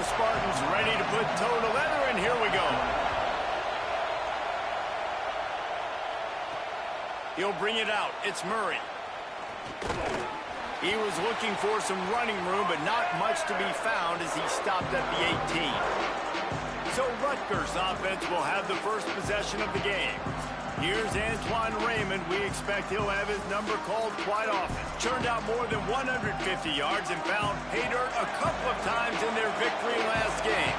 the Spartans ready to put toe to leather, and here we go. He'll bring it out. It's Murray. He was looking for some running room, but not much to be found as he stopped at the 18. So Rutgers offense will have the first possession of the game. Here's Antoine Raymond. We expect he'll have his number called quite often. Churned out more than 150 yards and found pay dirt a couple of times in their victory last game.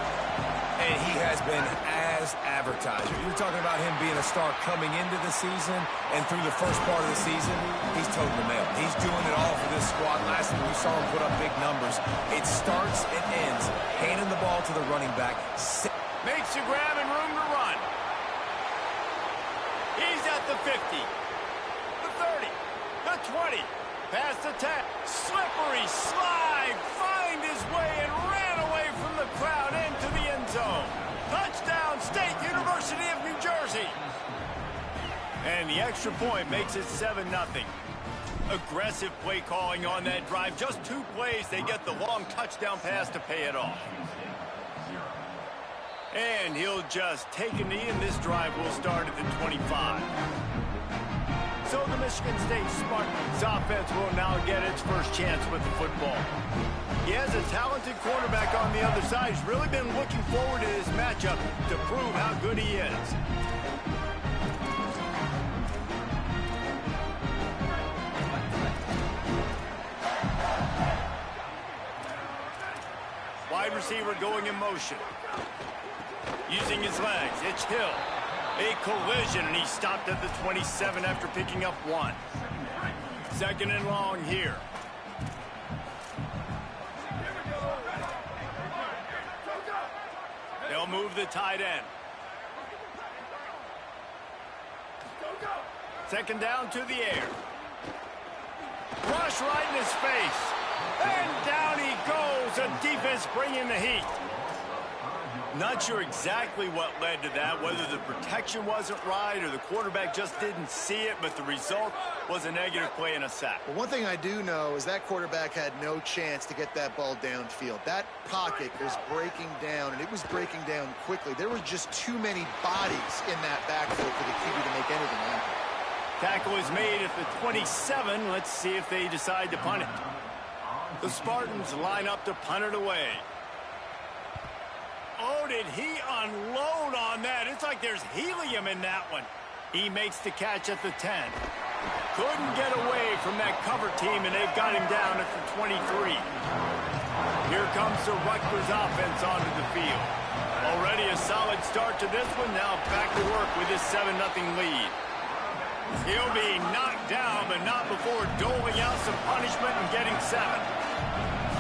And he has been as advertised. You're talking about him being a star coming into the season, and through the first part of the season, he's toting the mail. He's doing it all for this squad. Last week we saw him put up big numbers. It starts and ends handing the ball to the running back. Makes the grab and room to run. He's at the 50, the 30, the 20, past the 10. Slippery slide, find his way and ran away from the crowd into the end zone. Touchdown, State University of New Jersey. And the extra point makes it 7-0. Aggressive play calling on that drive. Just 2 plays, they get the long touchdown pass to pay it off. And he'll just take a knee, and this drive will start at the 25. So the Michigan State Spartans offense will now get its first chance with the football. He has a talented quarterback on the other side. He's really been looking forward to this matchup to prove how good he is. Wide receiver going in motion. Using his legs, it's Hill. A collision, and he stopped at the 27 after picking up 1. 2nd and long here. They'll move the tight end. 2nd down to the air. Rush right in his face. And down he goes. The defense bringing the heat. Not sure exactly what led to that, whether the protection wasn't right or the quarterback just didn't see it, but the result was a negative play and a sack. Well, one thing I do know is that quarterback had no chance to get that ball downfield. That pocket was breaking down, and it was breaking down quickly. There were just too many bodies in that backfield for the QB to make anything happen. Tackle is made at the 27. Let's see if they decide to punt it. The Spartans line up to punt it away. Oh, did he unload on that? It's like there's helium in that one. He makes the catch at the 10. Couldn't get away from that cover team, and they've got him down at the 23. Here comes the Rutgers offense onto the field. Already a solid start to this one. Now back to work with his 7-0 lead. He'll be knocked down, but not before doling out some punishment and getting 7.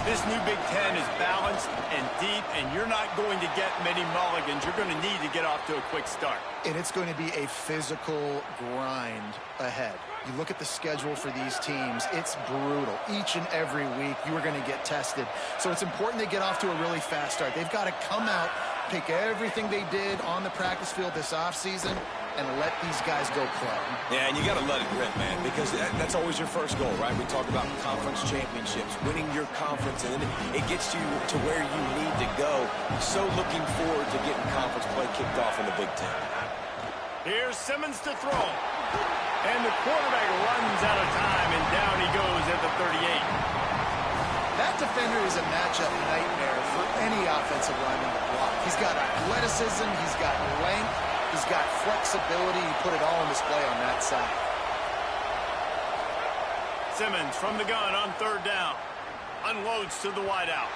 This new Big Ten is balanced and deep, and you're not going to get many mulligans. You're going to need to get off to a quick start. And it's going to be a physical grind ahead. You look at the schedule for these teams, it's brutal. Each and every week, you are going to get tested. So it's important they get off to a really fast start. They've got to come out, pick everything they did on the practice field this offseason, and let these guys go play. Yeah, and you got to let it rip, man, because that's always your first goal, right? We talk about conference championships, winning your conference, and then it gets you to where you need to go. So looking forward to getting conference play kicked off in the Big Ten. Here's Simmons to throw. And the quarterback runs out of time, and down he goes at the 38. That defender is a matchup nightmare for any offensive lineman to block. He's got athleticism, he's got length, he's got flexibility. He put it all on display on that side. Simmons from the gun on 3rd down. Unloads to the wideout.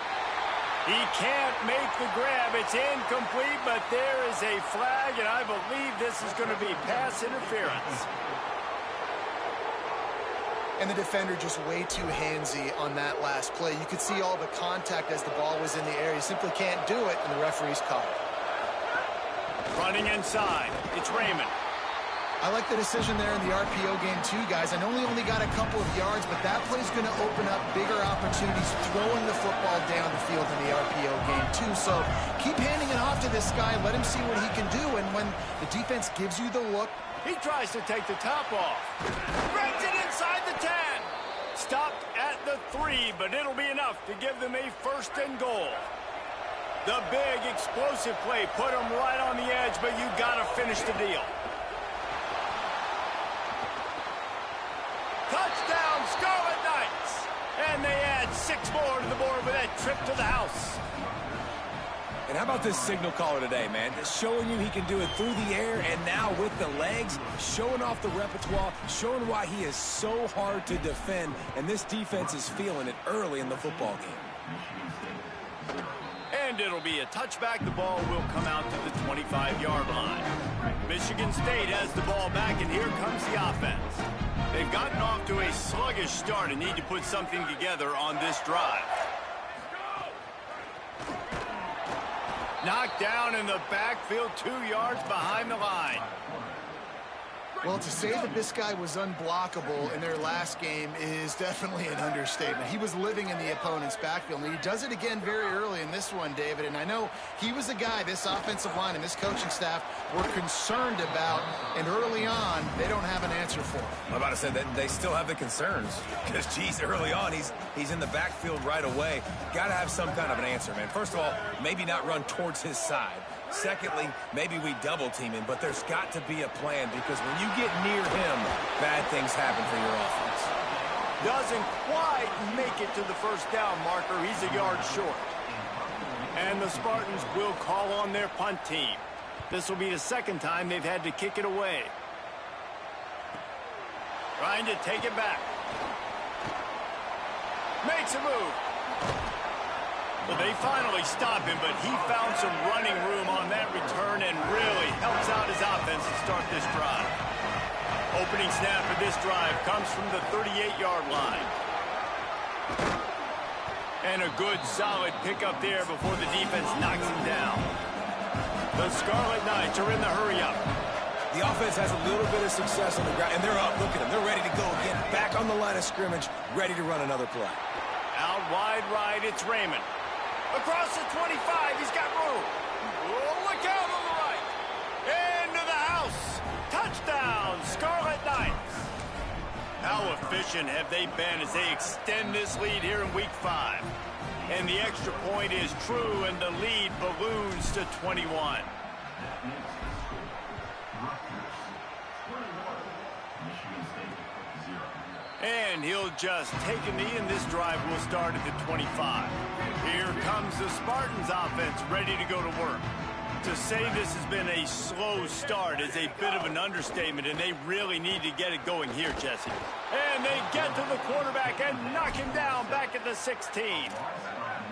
He can't make the grab. It's incomplete, but there is a flag, and I believe this is going to be pass interference. And the defender just way too handsy on that last play. You could see all the contact as the ball was in the air. He simply can't do it, and the referee's caught it. Running inside. It's Raymond. I like the decision there in the RPO game too, guys. I know he only got a couple of yards, but that play's going to open up bigger opportunities throwing the football down the field in the RPO game too. So keep handing it off to this guy. Let him see what he can do. And when the defense gives you the look, he tries to take the top off. Brings it inside the 10. Stopped at the 3, but it'll be enough to give them a 1st and goal. The big explosive play put him right on the edge, but you got to finish the deal. Touchdown, Scarlet Knights! And they add 6 more to the board with that trip to the house. And how about this signal caller today, man? Showing you he can do it through the air and now with the legs, showing off the repertoire, showing why he is so hard to defend, and this defense is feeling it early in the football game. And it'll be a touchback. The ball will come out to the 25-yard line. Michigan State has the ball back, and here comes the offense. They've gotten off to a sluggish start and need to put something together on this drive. Knocked down in the backfield, 2 yards behind the line. Well, to say that this guy was unblockable in their last game is definitely an understatement. He was living in the opponent's backfield, and he does it again very early in this one, David. And I know he was a guy this offensive line and this coaching staff were concerned about, and early on, they don't have an answer for him. I'm about to say that they still have the concerns because, geez, early on, he's in the backfield right away. Got to have some kind of an answer, man. First of all, maybe not run towards his side. Secondly, maybe we double team him, but there's got to be a plan because when you get near him, bad things happen for your offense. Doesn't quite make it to the first down marker. He's a yard short. And the Spartans will call on their punt team. This will be the second time they've had to kick it away. Trying to take it back. Makes a move. Well, they finally stop him, but he found some running room on that return and really helps out his offense to start this drive. Opening snap for this drive comes from the 38-yard line. And a good, solid pickup there before the defense knocks him down. The Scarlet Knights are in the hurry-up. The offense has a little bit of success on the ground, and they're up. Look at them. They're ready to go again. Back on the line of scrimmage, ready to run another play. Out wide right, it's Raymond. Across the 25, he's got room. Oh, look out on the right. Into the house. Touchdown, Scarlet Knights. How efficient have they been as they extend this lead here in Week 5? And the extra point is true, and the lead balloons to 21. And he'll just take a knee, and this drive will start at the 25. Here comes the Spartans offense ready to go to work. To say this has been a slow start is a bit of an understatement, and they really need to get it going here, Jesse. And they get to the quarterback and knock him down back at the 16.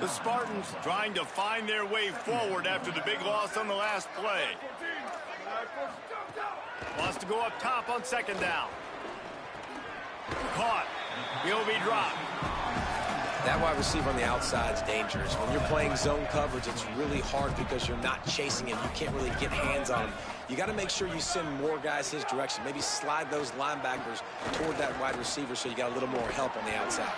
The Spartans trying to find their way forward after the big loss on the last play. Wants to go up top on second down. Caught. He'll be dropped. That wide receiver on the outside is dangerous. When you're playing zone coverage, it's really hard because you're not chasing him. You can't really get hands on him. You got to make sure you send more guys his direction. Maybe slide those linebackers toward that wide receiver so you got a little more help on the outside.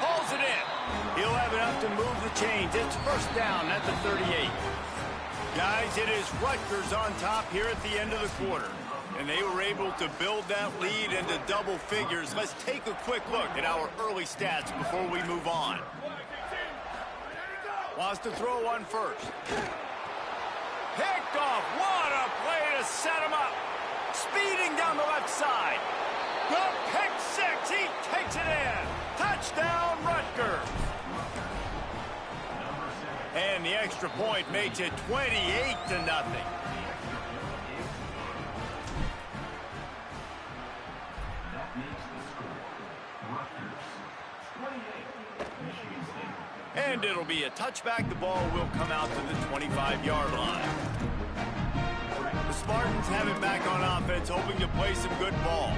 Pulls it in. He'll have enough to move the chains. It's first down at the 38. Guys, it is Rutgers on top here at the end of the quarter. And they were able to build that lead into double figures. Let's take a quick look at our early stats before we move on. Wants to throw one first. Picked off. What a play to set him up. Speeding down the left side. The pick six. He takes it in. Touchdown, Rutgers. And the extra point makes it 28-0. And it'll be a touchback. The ball will come out to the 25-yard line. The Spartans have it back on offense, hoping to play some good ball.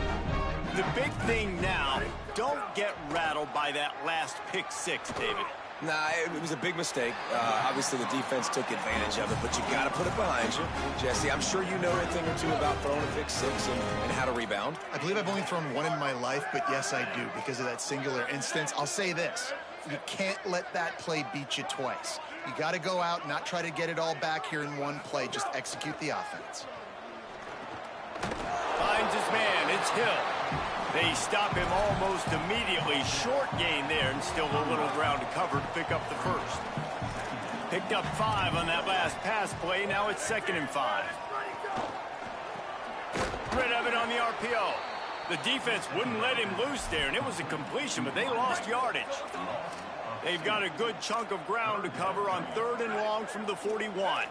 The big thing now, don't get rattled by that last pick six, David. Nah, it was a big mistake. Obviously, the defense took advantage of it, but you got to put it behind you. Jesse, I'm sure you know a thing or two about throwing a pick six and how to rebound. I believe I've only thrown one in my life, but yes, I do, because of that singular instance. I'll say this. You can't let that play beat you twice. You got to go out, not try to get it all back here in one play. Just execute the offense. Finds his man. It's Hill. They stop him almost immediately. Short gain there, and still a little ground to cover to pick up the first. Picked up 5 on that last pass play. Now it's 2nd and 5. Rid of it on the RPO. The defense wouldn't let him loose there, and it was a completion, but they lost yardage. They've got a good chunk of ground to cover on 3rd and long from the 41.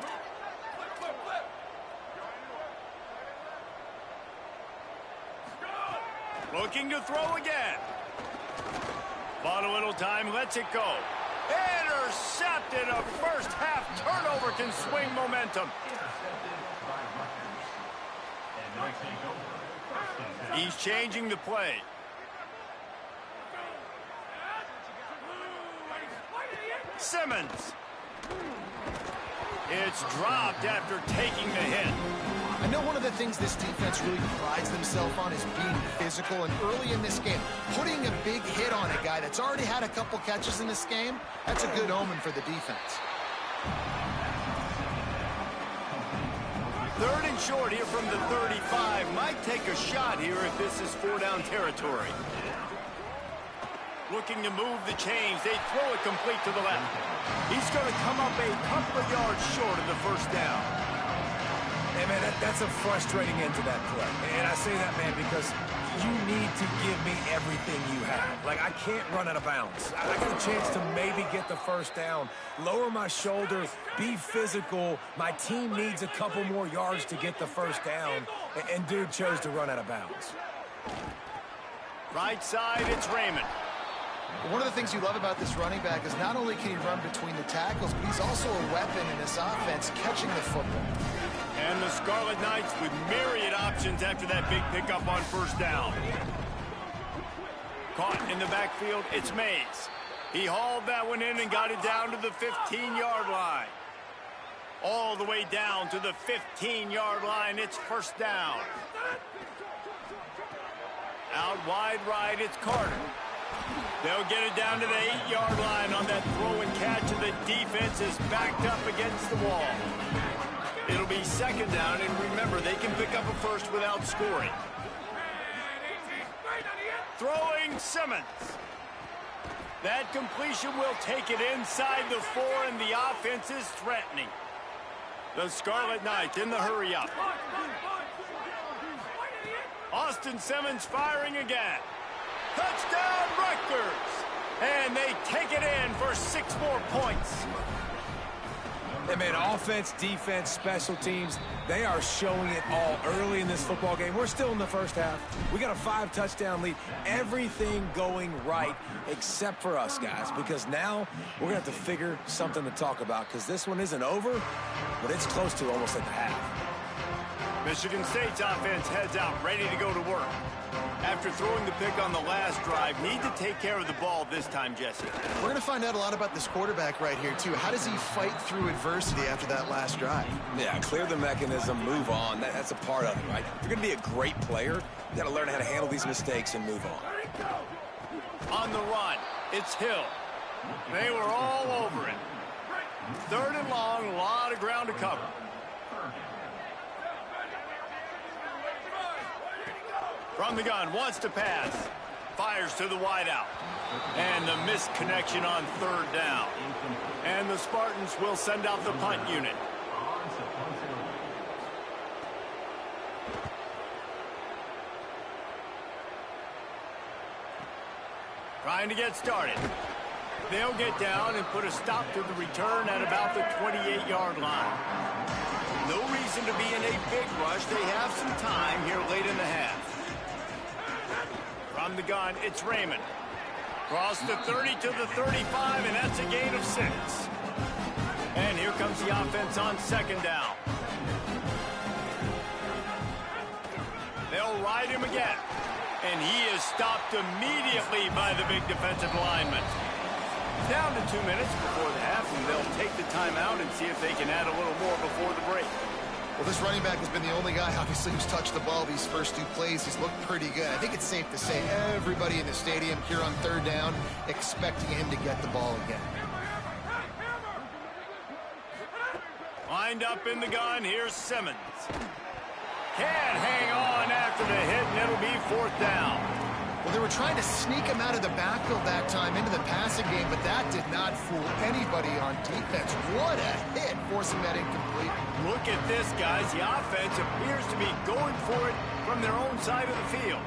Looking to throw again. Bought a little time, lets it go. Intercepted. A first half turnover can swing momentum. He's changing the play. Simmons. It's dropped after taking the hit. I know one of the things this defense really prides themselves on is being physical, and early in this game, putting a big hit on a guy that's already had a couple catches in this game, that's a good omen for the defense. 3rd and short here from the 35. Might take a shot here if this is 4-down territory. Looking to move the chains. They throw it complete to the left. He's going to come up a couple of yards short of the 1st down. Hey, man, that's a frustrating end to that play. And I say that, man, because you need to give me everything you have. Like, I can't run out of bounds. I got a chance to maybe get the 1st down, lower my shoulder, be physical. My team needs a couple more yards to get the 1st down, and dude chose to run out of bounds. Right side, it's Raymond. One of the things you love about this running back is not only can he run between the tackles, but he's also a weapon in this offense catching the football. And the Scarlet Knights with myriad options after that big pickup on 1st down. Caught in the backfield, it's Mays. He hauled that one in and got it down to the 15-yard line. All the way down to the 15-yard line, it's 1st down. Out wide right, it's Carter. They'll get it down to the 8-yard line on that throw and catch, and the defense is backed up against the wall. It'll be 2nd down, and remember, they can pick up a 1st without scoring. Throwing Simmons. That completion will take it inside the 4, and the offense is threatening. The Scarlet Knights in the hurry-up. Austin Simmons firing again. Touchdown, Rutgers! And they take it in for 6 more points. Hey, man, offense, defense, special teams, they are showing it all early in this football game. We're still in the 1st half. We got a 5-touchdown lead. Everything going right except for us, guys, because now we're going to have to figure something to talk about, because this one isn't over, but it's close to almost at the half. Michigan State's offense heads out, ready to go to work. After throwing the pick on the last drive, need to take care of the ball this time, Jesse. We're going to find out a lot about this quarterback right here, too. How does he fight through adversity after that last drive? Yeah, clear the mechanism, move on. That's a part of it, right? If you're going to be a great player, you got to learn how to handle these mistakes and move on. On the run, it's Hill. They were all over it. 3rd and long, a lot of ground to cover. From the gun, wants to pass. Fires to the wideout. And the missed connection on 3rd down. And the Spartans will send out the punt unit. Trying to get started. They'll get down and put a stop to the return at about the 28-yard line. No reason to be in a big rush. They have some time here late in the half. From the gun, it's Raymond. Cross the 30 to the 35, and that's a gain of 6. And here comes the offense on 2nd down. They'll ride him again. And he is stopped immediately by the big defensive lineman. Down to 2 minutes before the half, and they'll take the timeout and see if they can add a little more before the break. Well, this running back has been the only guy, obviously, who's touched the ball these first 2 plays. He's looked pretty good. I think it's safe to say everybody in the stadium here on 3rd down expecting him to get the ball again. Lined up in the gun, here's Simmons. Can't hang on after the hit, and it'll be 4th down. Well, they were trying to sneak him out of the backfield that time into the passing game, but that did not fool anybody on defense. What a hit, forcing that incomplete. Look at this, guys. The offense appears to be going for it from their own side of the field.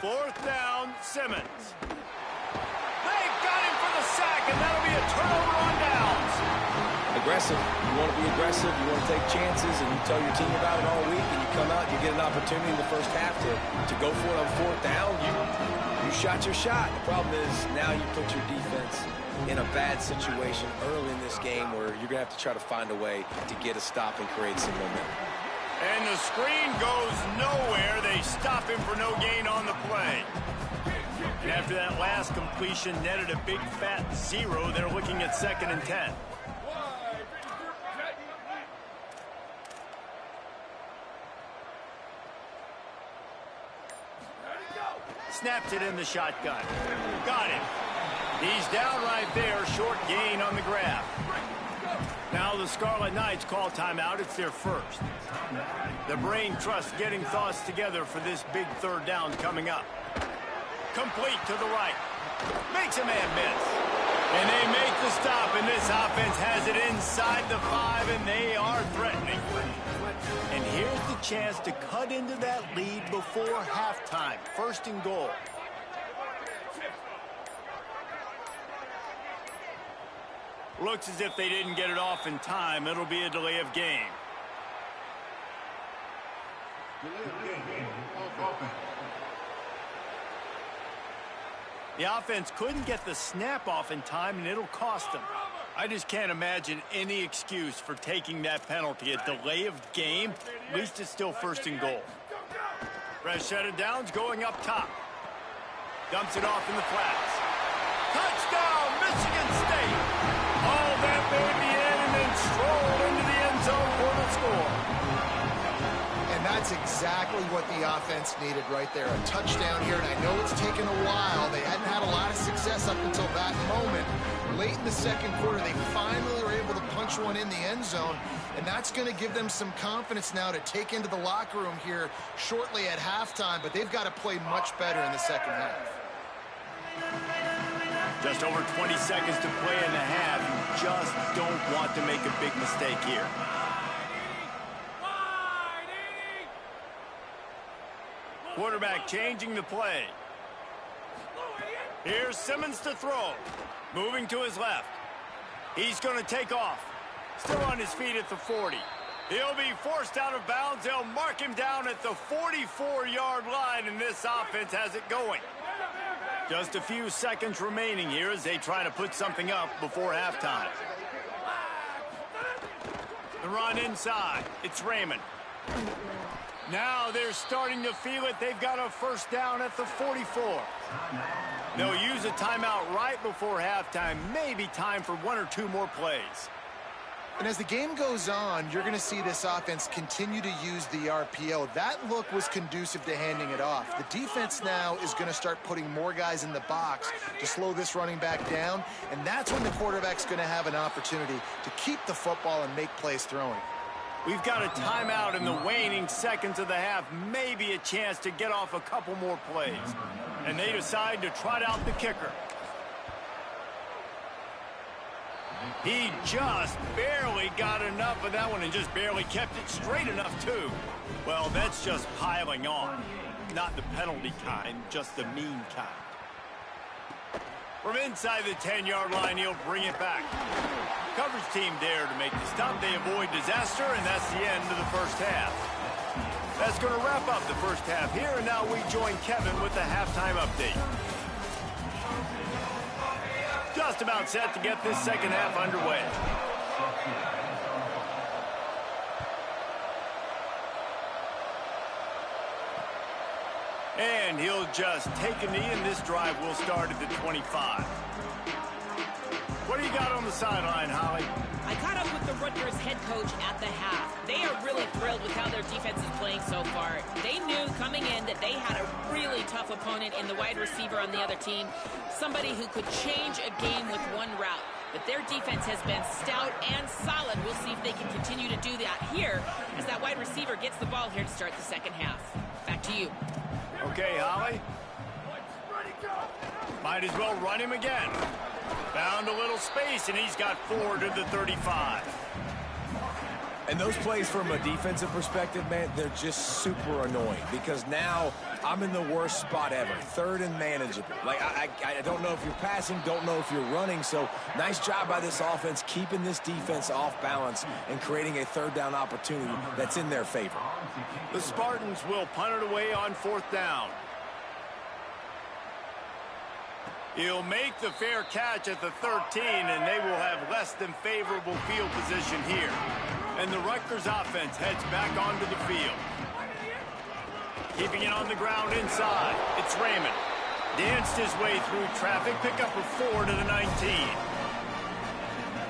Fourth down, Simmons. They've got him for the sack, and that'll be a turnover on downs. Aggressive. You want to be aggressive. You want to take chances, and you tell your team about it all week, and you come out, you get an opportunity in the first half to go for it on fourth down. You shot your shot. The problem is now you put your defense in a bad situation early in this game where you're going to have to try to find a way to get a stop and create some momentum. And the screen goes nowhere. They stop him for no gain on the play. And after that last completion netted a big fat 0, they're looking at 2nd and 10. Snaps it in the shotgun. Got him. He's down right there. Short gain on the grab. Now the Scarlet Knights call timeout. It's their first. The brain trust getting thoughts together for this big 3rd down coming up. Complete to the right. Makes a man miss. And they make the stop, and this offense has it inside the 5, and they are threatening. And here's the chance to cut into that lead before halftime. 1st and goal. Looks as if they didn't get it off in time. It'll be a delay of game. The offense couldn't get the snap off in time, and it'll cost them. I just can't imagine any excuse for taking that penalty. A delay of game, at least it's still 1st and goal. Fresh set of downs going up top. Dumps it off in the flats. Touchdown, Michigan State! All that baby in and then strolled into the end zone for the score. And that's exactly what the offense needed right there. A touchdown here, and I know it's taken a while. They hadn't had a lot of success up until that moment. Late in the 2nd quarter, they finally were able to punch one in the end zone, and that's going to give them some confidence now to take into the locker room here shortly at halftime, but they've got to play much better in the 2nd half. Just over 20 seconds to play in the half. You just don't want to make a big mistake here. Quarterback changing the play. Here's Simmons to throw. Moving to his left. He's going to take off. Still on his feet at the 40. He'll be forced out of bounds. They'll mark him down at the 44-yard line, and this offense has it going. Just a few seconds remaining here as they try to put something up before halftime. The run inside. It's Raymond. Now they're starting to feel it. They've got a 1st down at the 44. They'll use a timeout right before halftime. Maybe time for 1 or 2 more plays. And as the game goes on, you're going to see this offense continue to use the RPO. That look was conducive to handing it off. The defense now is going to start putting more guys in the box to slow this running back down, and that's when the quarterback's going to have an opportunity to keep the football and make plays throwing. We've got a timeout in the waning seconds of the half. Maybe a chance to get off a couple more plays. And they decide to trot out the kicker. He just barely got enough of that one and just barely kept it straight enough, too. Well, that's just piling on. Not the penalty kind, just the mean kind. From inside the 10-yard line, he'll bring it back. Coverage team there to make the stop. They avoid disaster, and that's the end of the first half. That's going to wrap up the first half here, and now we join Kevin with the halftime update. Just about set to get this 2nd half underway. And he'll just take a knee, and this drive will start at the 25. What do you got on the sideline, Holly? I caught up with the Rutgers head coach at the half. They are really thrilled with how their defense is playing so far. They knew coming in that they had a really tough opponent in the wide receiver on the other team, somebody who could change a game with one route. But their defense has been stout and solid. We'll see if they can continue to do that here as that wide receiver gets the ball here to start the second half. Back to you. Okay, Holly. Might as well run him again. Found a little space, and he's got 4 to the 35. And those plays from a defensive perspective, man, they're just super annoying because now I'm in the worst spot ever. 3rd and manageable. Like, I don't know if you're passing, don't know if you're running. So nice job by this offense keeping this defense off balance and creating a 3rd down opportunity that's in their favor. The Spartans will punt it away on 4th down. He'll make the fair catch at the 13, and they will have less than favorable field position here. And the Rutgers offense heads back onto the field. Keeping it on the ground inside. It's Raymond. Danced his way through traffic. Pick up a 4 to the 19.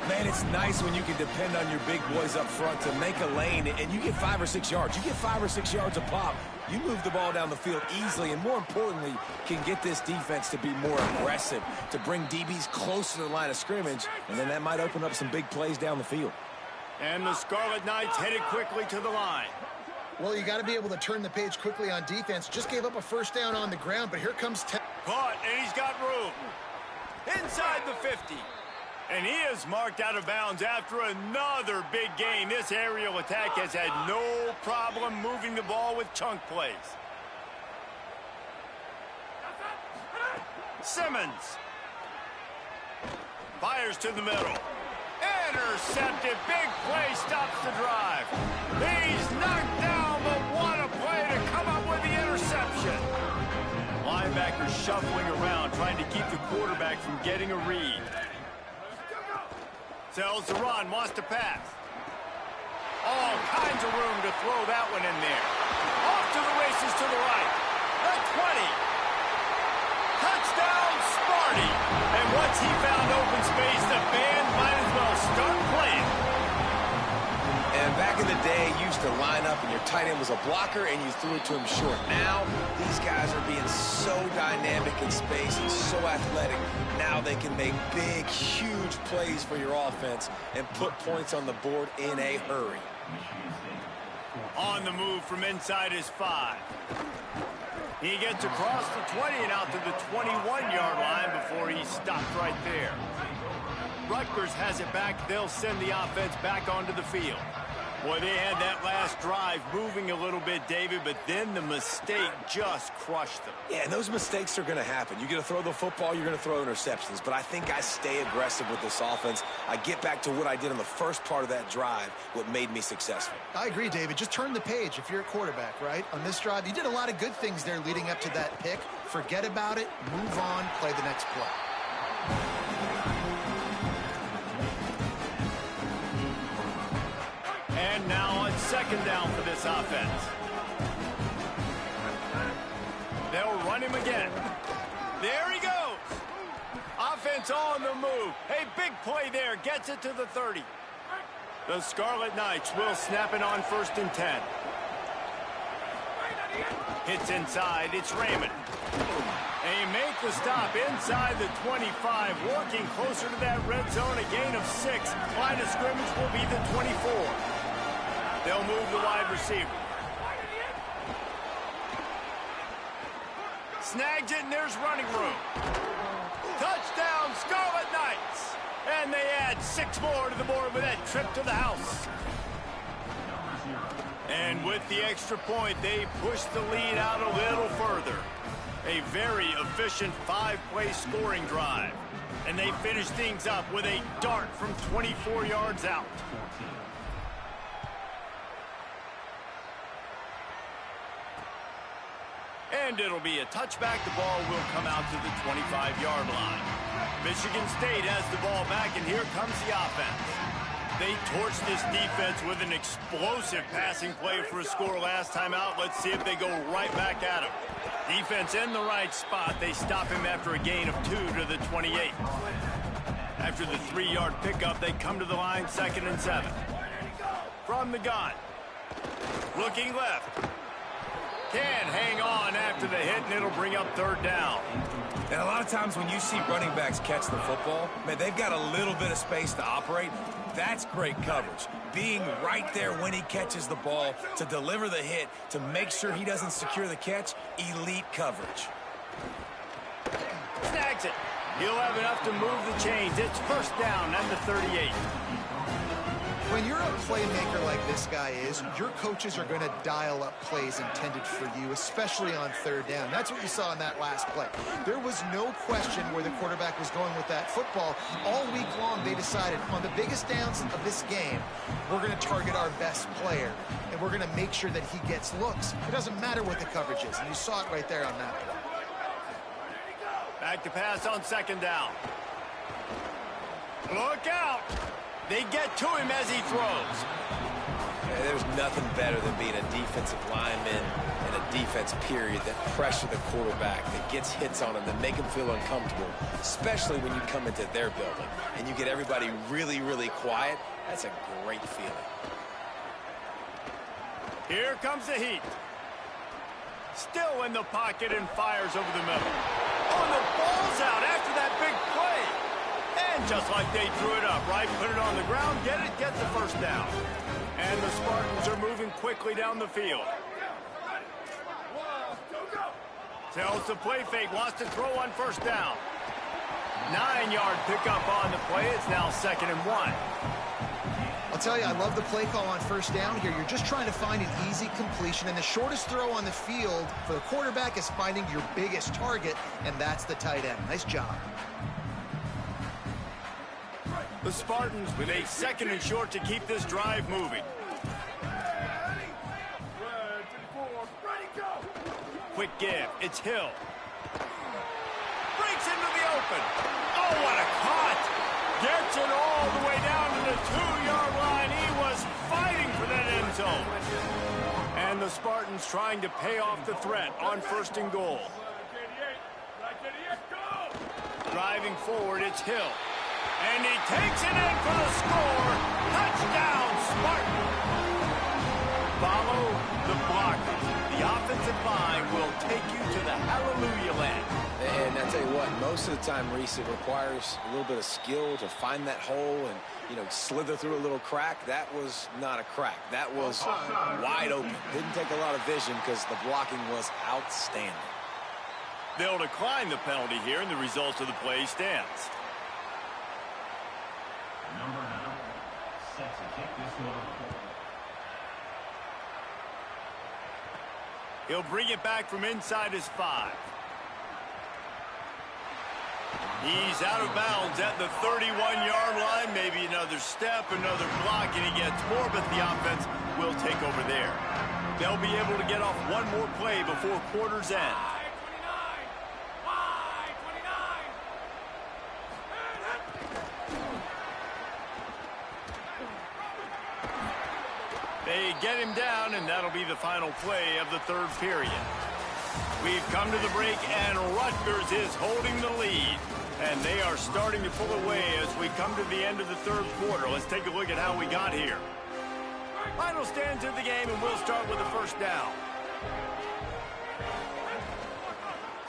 Man, it's nice when you can depend on your big boys up front to make a lane, and you get 5 or 6 yards. You get 5 or 6 yards a pop. You move the ball down the field easily, and more importantly, can get this defense to be more aggressive, to bring DBs closer to the line of scrimmage, and then that might open up some big plays down the field. And the Scarlet Knights headed quickly to the line. Well, you got to be able to turn the page quickly on defense. Just gave up a 1st down on the ground, but here comes Caught, and he's got room. Inside the 50. And he is marked out of bounds after another big gain. This aerial attack has had no problem moving the ball with chunk plays. Simmons. Fires to the middle. Intercepted. Big play stops the drive. He's knocked down, but what a play to come up with the interception. Linebacker shuffling around, trying to keep the quarterback from getting a read. Sells the run, wants to pass. All kinds of room to throw that one in there. Off to the races to the right. The 20. Touchdown, Sparty. And once he found open space, the band might as well start playing. And back in the day, you used to line up and your tight end was a blocker and you threw it to him short. Now, these guys are being so dynamic in space and so athletic. Now they can make big, huge plays for your offense and put points on the board in a hurry. On the move from inside his 5. He gets across the 20 and out to the 21-yard line before he stopped right there. Rutgers has it back. They'll send the offense back onto the field. Boy, they had that last drive moving a little bit, David, but then the mistake just crushed them. Yeah, and those mistakes are going to happen. You're going to throw the football, you're going to throw interceptions. But I think I stay aggressive with this offense. I get back to what I did in the first part of that drive, what made me successful. I agree, David. Just turn the page if you're a quarterback, right? On this drive, you did a lot of good things there leading up to that pick. Forget about it, move on, play the next play. And now on 2nd down for this offense. They'll run him again. There he goes. Offense on the move. Hey, big play there. Gets it to the 30. The Scarlet Knights will snap it on 1st and 10. Hits inside. It's Raymond. They make the stop inside the 25, working closer to that red zone. A gain of 6. Line of scrimmage will be the 24. They'll move the wide receiver. Snags it, and there's running room. Touchdown, Scarlet Knights. And they add 6 more to the board with that trip to the house. And with the extra point, they push the lead out a little further. A very efficient 5-play scoring drive. And they finish things up with a dart from 24 yards out. And it'll be a touchback. The ball will come out to the 25-yard line. Michigan State has the ball back, and here comes the offense. They torched this defense with an explosive passing play for a score last time out. Let's see if they go right back at him. Defense in the right spot. They stop him after a gain of 2 to the 28. After the 3-yard pickup, they come to the line, 2nd and 7. From the gun. Looking left. can't hang on after the hit, and it'll bring up third down. And a lot of times when you see running backs catch the football, man, they've got a little bit of space to operate. That's great coverage. Being right there when he catches the ball to deliver the hit, to make sure he doesn't secure the catch, elite coverage. Snags it. He'll have enough to move the chains. It's first down at the 38. When you're a playmaker like this guy is, your coaches are going to dial up plays intended for you, especially on third down. That's what you saw in that last play. There was no question where the quarterback was going with that football. All week long, they decided on the biggest downs of this game, we're going to target our best player, and we're going to make sure that he gets looks. It doesn't matter what the coverage is, and you saw it right there on that play. Back to pass on second down. Look out! They get to him as he throws. Yeah, there's nothing better than being a defensive lineman and a defense period that pressure the quarterback, that gets hits on him, that make him feel uncomfortable, especially when you come into their building and you get everybody really, really quiet. That's a great feeling. Here comes the heat. Still in the pocket and fires over the middle. Oh, the ball's out after that big play. And just like they drew it up, right? Put it on the ground, get the first down. And the Spartans are moving quickly down the field. Tells the play fake, wants to throw on first down. 9-yard pickup on the play. It's now 2nd and 1. I'll tell you, I love the play call on first down here. You're just trying to find an easy completion, and the shortest throw on the field for the quarterback is finding your biggest target, and that's the tight end. Nice job. The Spartans with a 2nd and short to keep this drive moving. Quick give. It's Hill. Breaks into the open. Oh, what a cut. Gets it all the way down to the 2-yard line. He was fighting for that end zone. And the Spartans trying to pay off the threat on 1st and goal. Driving forward, it's Hill. And he takes it in for the score. Touchdown, Spartan. Follow the blockers. The offensive line will take you to the hallelujah land. And I tell you what, most of the time, Reese, it requires a little bit of skill to find that hole and, you know, slither through a little crack. That was not a crack. That was wide open. Didn't take a lot of vision because the blocking was outstanding. They'll decline the penalty here, and the result of the play stands. Number 9, set to kick this one. He'll bring it back from inside his 5. He's out of bounds at the 31-yard line. Maybe another step, another block, and he gets more, but the offense will take over there. They'll be able to get off one more play before quarter's end. They get him down, and that'll be the final play of the 3rd period. We've come to the break, and Rutgers is holding the lead. And they are starting to pull away as we come to the end of the 3rd quarter. Let's take a look at how we got here. Final stands of the game, and we'll start with the first down.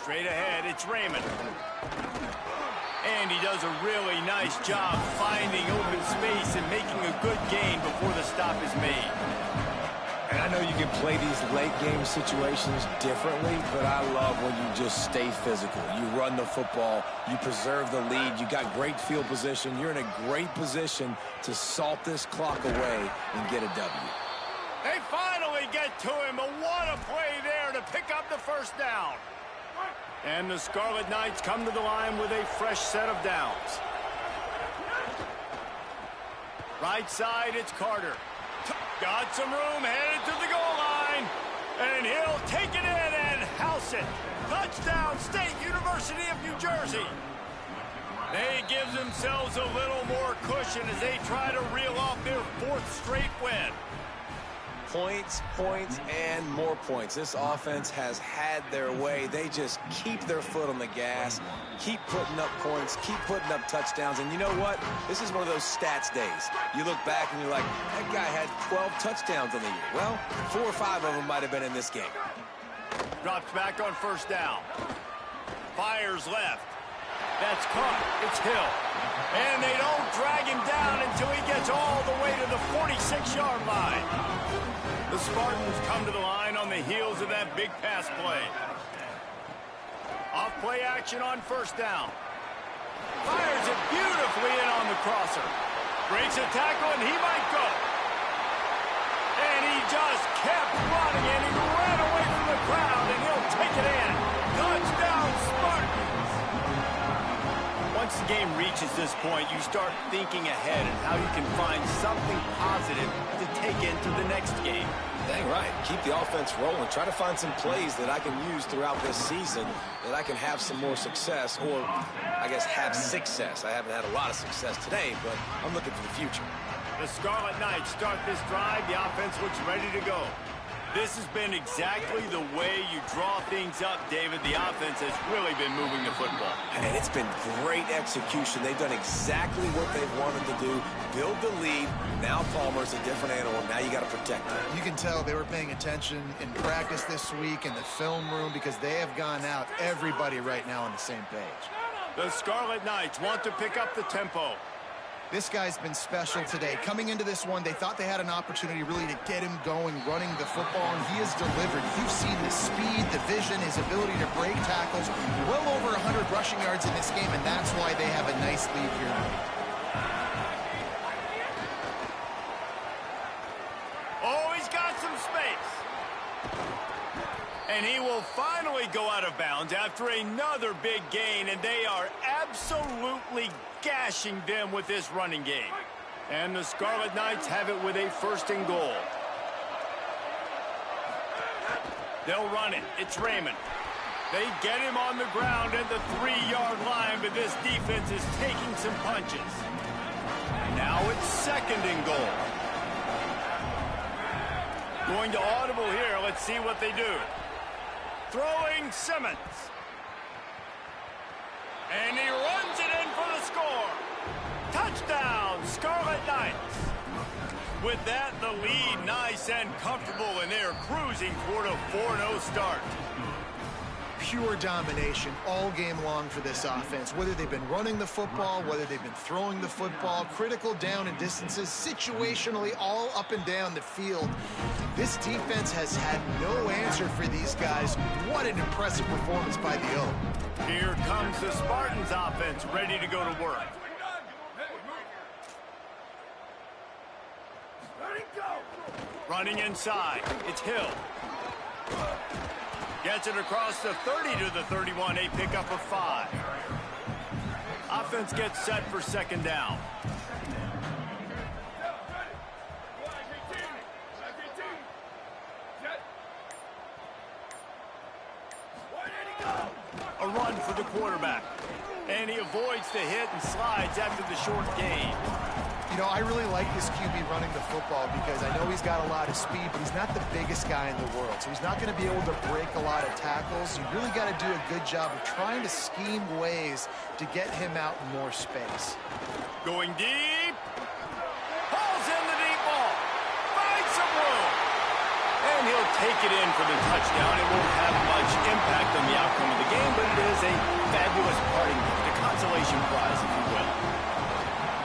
Straight ahead, it's Raymond. And he does a really nice job finding open space and making a good gain before the stop is made. And I know you can play these late-game situations differently, but I love when you just stay physical. You run the football, you preserve the lead, you got great field position. You're in a great position to salt this clock away and get a W. They finally get to him, but what a play there to pick up the first down. And the Scarlet Knights come to the line with a fresh set of downs. Right side, it's Carter. Got some room, headed to the goal line. And he'll take it in and house it. Touchdown, State University of New Jersey. They give themselves a little more cushion as they try to reel off their 4th straight win. Points, points, and more points. This offense has had their way. They just keep their foot on the gas, keep putting up points, keep putting up touchdowns. And you know what? This is one of those stats days. You look back and you're like, that guy had 12 touchdowns on the year. Well, 4 or 5 of them might have been in this game. Drops back on first down. Fires left. That's caught. It's Hill. And they don't drag him down until he gets all the way to the 46-yard line. The Spartans come to the line on the heels of that big pass play. Off play action on first down. Fires it beautifully in on the crosser. Breaks a tackle, and he might go. And he just kept running, and he ran away from the crowd, and he'll take it in. Touchdown, Spartans! Once the game reaches this point, you start thinking ahead and how you can find something positive to take into the next game. Dang right. Keep the offense rolling. Try to find some plays that I can use throughout this season that I can have some more success, or I guess have success. I haven't had a lot of success today, but I'm looking for the future. The Scarlet Knights start this drive. The offense looks ready to go. This has been exactly the way you draw things up, David. The offense has really been moving the football. And it's been great execution. They've done exactly what they've wanted to do. Build the lead. Now Palmer's a different animal. Now you got to protect him. You can tell they were paying attention in practice this week in the film room because they have gone out, everybody right now on the same page. The Scarlet Knights want to pick up the tempo. This guy's been special today. Coming into this one, they thought they had an opportunity really to get him going, running the football, and he has delivered. You've seen the speed, the vision, his ability to break tackles. Well over 100 rushing yards in this game, and that's why they have a nice lead here. Oh, he's got some space. And he will finally go out of bounds after another big gain, and they are absolutely gashing them with this running game. And the Scarlet Knights have it with a 1st and goal. They'll run it. It's Raymond. They get him on the ground at the 3-yard line, but this defense is taking some punches. Now it's 2nd and goal. Going to audible here. Let's see what they do. Throwing Simmons. And he runs it in for the score. Touchdown, Scarlet Knights. With that, the lead nice and comfortable, and they're cruising toward a 4-0 start. Pure domination all game long for this offense. Whether they've been running the football, whether they've been throwing the football, critical down and distances, situationally all up and down the field. This defense has had no answer for these guys. What an impressive performance by the O. Here comes the Spartans offense, ready to go to work. Running inside, it's Hill. Gets it across the 30 to the 31, a pickup of 5. Offense gets set for 2nd down. A run for the quarterback. And he avoids the hit and slides after the short gain. You know, I really like this QB running the football because I know he's got a lot of speed, but he's not the biggest guy in the world. So he's not going to be able to break a lot of tackles. You really got to do a good job of trying to scheme ways to get him out in more space. Going deep. Pulls in the deep ball. Finds some room. And he'll take it in for the touchdown. It won't have much impact on the outcome of the game, but it is a fabulous parting gift, a consolation prize, if you will.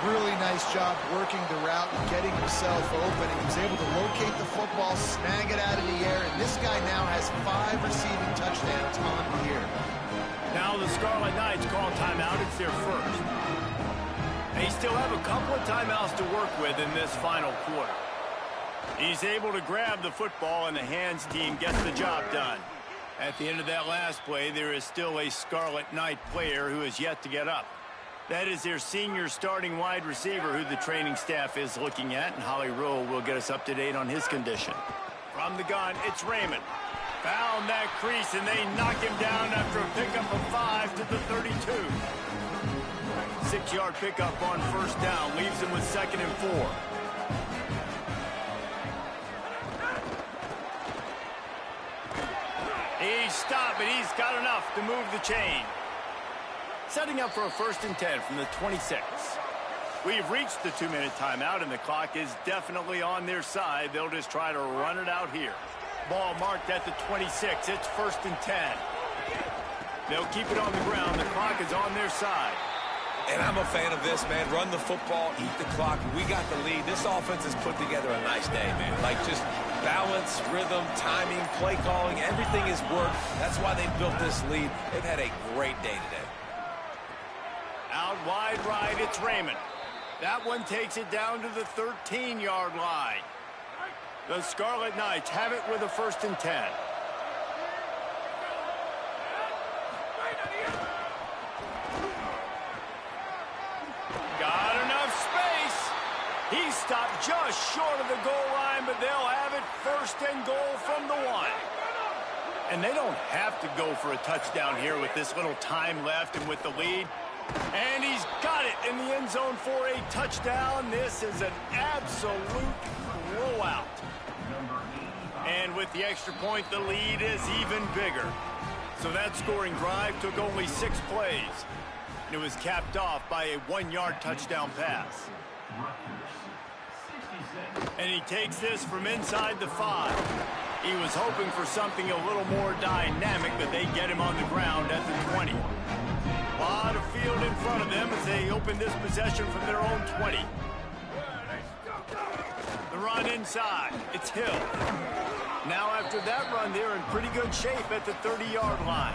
Really nice job working the route and getting himself open. He was able to locate the football, snag it out of the air, and this guy now has 5 receiving touchdowns on the year. Now the Scarlet Knights call timeout. It's their 1st. They still have a couple of timeouts to work with in this final quarter. He's able to grab the football, and the hands team gets the job done. At the end of that last play, there is still a Scarlet Knight player who is yet to get up. That is their senior starting wide receiver who the training staff is looking at, and Holly Rowe will get us up to date on his condition. From the gun, it's Raymond. Found that crease, and they knock him down after a pickup of 5 to the 32. 6-yard pickup on 1st down, leaves him with 2nd and 4. He's stopped, but he's got enough to move the chain. Setting up for a 1st and 10 from the 26. We've reached the 2-minute timeout, and the clock is definitely on their side. They'll just try to run it out here. Ball marked at the 26. It's 1st and 10. They'll keep it on the ground. The clock is on their side. And I'm a fan of this, man. Run the football, eat the clock. We got the lead. This offense has put together a nice day, man. Like, just balance, rhythm, timing, play calling, everything has worked. That's why they built this lead. They've had a great day today. Out wide right, it's Raymond. That one takes it down to the 13-yard line. The Scarlet Knights have it with a 1st and 10. Got enough space. He stopped just short of the goal line, but they'll have it 1st and goal from the 1. And they don't have to go for a touchdown here with this little time left and with the lead. And he's got it in the end zone for a touchdown. This is an absolute blowout. And with the extra point, the lead is even bigger. So that scoring drive took only 6 plays. And it was capped off by a 1-yard touchdown pass. And he takes this from inside the 5. He was hoping for something a little more dynamic, but they get him on the ground at the 20. A lot of field in front of them as they open this possession from their own 20. The run inside. It's Hill. Now after that run, they're in pretty good shape at the 30-yard line.